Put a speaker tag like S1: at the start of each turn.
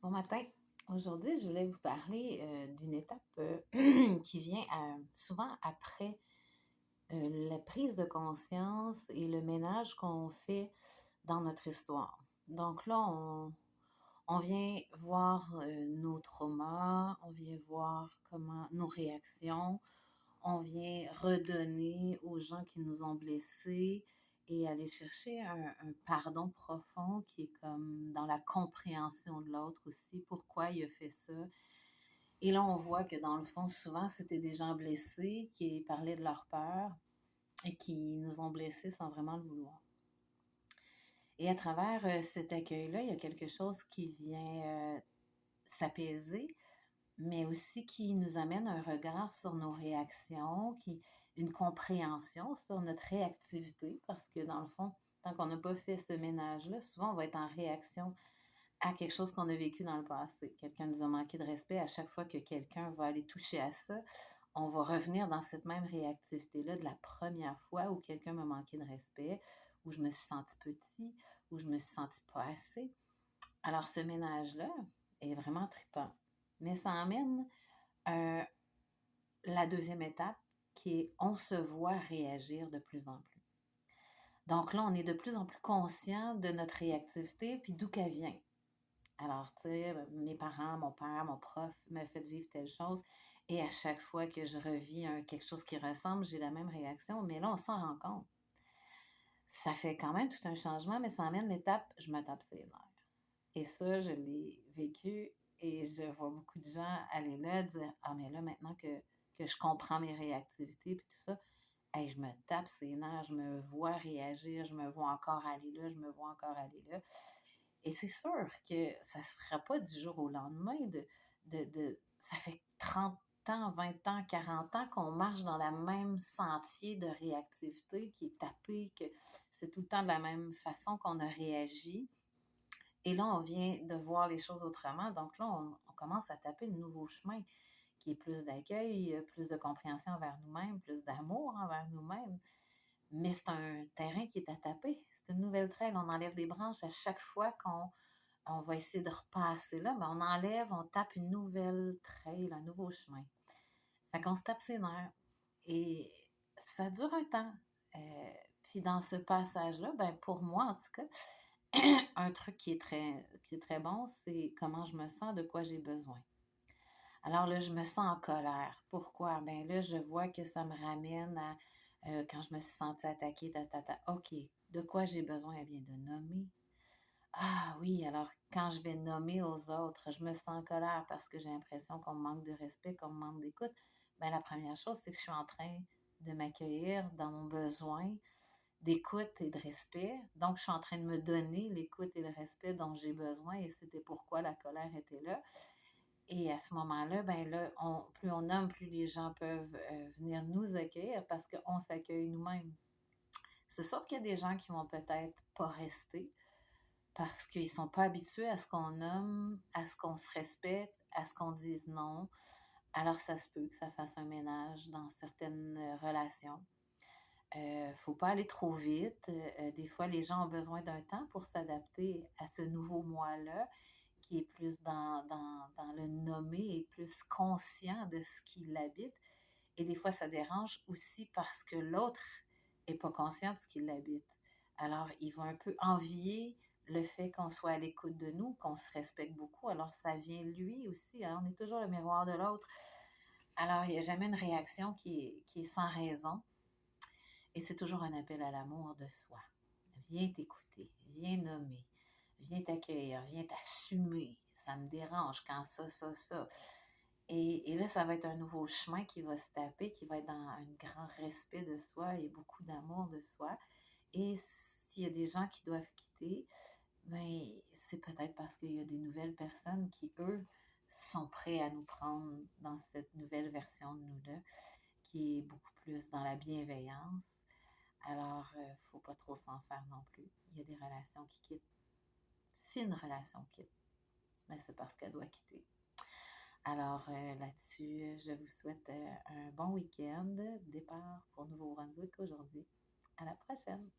S1: Bon matin. Aujourd'hui, je voulais vous parler d'une étape qui vient souvent après la prise de conscience et le ménage qu'on fait dans notre histoire. Donc là, on vient voir nos traumas, on vient voir comment nos réactions, on vient redonner aux gens qui nous ont blessés et aller chercher un pardon profond qui est comme dans la compréhension de l'autre aussi, pourquoi il a fait ça. Et là, on voit que dans le fond, souvent, c'était des gens blessés qui parlaient de leur peur et qui nous ont blessés sans vraiment le vouloir. Et à travers cet accueil-là, il y a quelque chose qui vient s'apaiser, mais aussi qui nous amène un regard sur nos réactions, une compréhension sur notre réactivité, parce que dans le fond, tant qu'on n'a pas fait ce ménage-là, souvent on va être en réaction à quelque chose qu'on a vécu dans le passé. Quelqu'un nous a manqué de respect. À chaque fois que quelqu'un va aller toucher à ça, on va revenir dans cette même réactivité-là de la première fois où quelqu'un m'a manqué de respect, où je me suis sentie petit, où je me suis sentie pas assez. Alors ce ménage-là est vraiment trippant. Mais ça amène euh, la deuxième étape qui est on se voit réagir de plus en plus. Donc là, on est de plus en plus conscient de notre réactivité puis d'où qu'elle vient. Alors, tu sais, mes parents, mon père, mon prof m'a fait vivre telle chose et à chaque fois que je revis quelque chose qui ressemble, j'ai la même réaction, mais là, on s'en rend compte. Ça fait quand même tout un changement, mais ça amène l'étape je me tape ses nerfs. Et ça, je l'ai vécu et je vois beaucoup de gens aller là dire ah, mais là, maintenant que je comprends mes réactivités et tout ça, hey, je me tape ses nerfs, je me vois réagir, je me vois encore aller là, je me vois encore aller là. Et c'est sûr que ça ne se fera pas du jour au lendemain. Ça fait 30 ans, 20 ans, 40 ans qu'on marche dans le même sentier de réactivité qui est tapé, que c'est tout le temps de la même façon qu'on a réagi. Et là, on vient de voir les choses autrement. Donc là, on commence à taper le nouveau chemin qui est plus d'accueil, plus de compréhension envers nous-mêmes, plus d'amour envers nous-mêmes. Mais c'est un terrain qui est à taper. C'est une nouvelle trail. On enlève des branches à chaque fois qu'on va essayer de repasser là. Mais on enlève, on tape une nouvelle trail, un nouveau chemin. Fait qu'on se tape ses nerfs. Et ça dure un temps. Puis dans ce passage-là, ben pour moi en tout cas, un truc qui est très bon, c'est comment je me sens, de quoi j'ai besoin. Alors là, je me sens en colère. Pourquoi? Ben là, je vois que ça me ramène à quand je me suis sentie attaquée, OK, de quoi j'ai besoin? Elle vient de nommer. Ah oui, alors quand je vais nommer aux autres, je me sens en colère parce que j'ai l'impression qu'on me manque de respect, qu'on me manque d'écoute. Ben la première chose, c'est que je suis en train de m'accueillir dans mon besoin d'écoute et de respect. Donc, je suis en train de me donner l'écoute et le respect dont j'ai besoin et c'était pourquoi la colère était là. Et à ce moment-là, ben là, plus on nomme, plus les gens peuvent venir nous accueillir parce qu'on s'accueille nous-mêmes. C'est sûr qu'il y a des gens qui vont peut-être pas rester parce qu'ils sont pas habitués à ce qu'on nomme, à ce qu'on se respecte, à ce qu'on dise non. Alors, ça se peut que ça fasse un ménage dans certaines relations. Faut pas aller trop vite. Des fois, les gens ont besoin d'un temps pour s'adapter à ce nouveau moi-là, qui est plus dans le nommer et plus conscient de ce qui l'habite. Et des fois, ça dérange aussi parce que l'autre est pas conscient de ce qui l'habite. Alors, il va un peu envier le fait qu'on soit à l'écoute de nous, qu'on se respecte beaucoup. Alors, ça vient lui aussi, hein. On est toujours le miroir de l'autre. Alors, il n'y a jamais une réaction qui est sans raison. Et c'est toujours un appel à l'amour de soi. Viens t'écouter, viens nommer, viens t'accueillir, viens t'assumer. Ça me dérange quand ça. Et là, ça va être un nouveau chemin qui va se taper, qui va être dans un grand respect de soi et beaucoup d'amour de soi. Et s'il y a des gens qui doivent quitter, ben, c'est peut-être parce qu'il y a des nouvelles personnes qui, eux, sont prêts à nous prendre dans cette nouvelle version de nous-là, qui est beaucoup plus dans la bienveillance. Alors, faut pas trop s'en faire non plus. Il y a des relations qui quittent. Si une relation quitte, ben c'est parce qu'elle doit quitter. Alors, là-dessus, je vous souhaite un bon week-end. Départ pour Nouveau-Brunswick aujourd'hui. À la prochaine!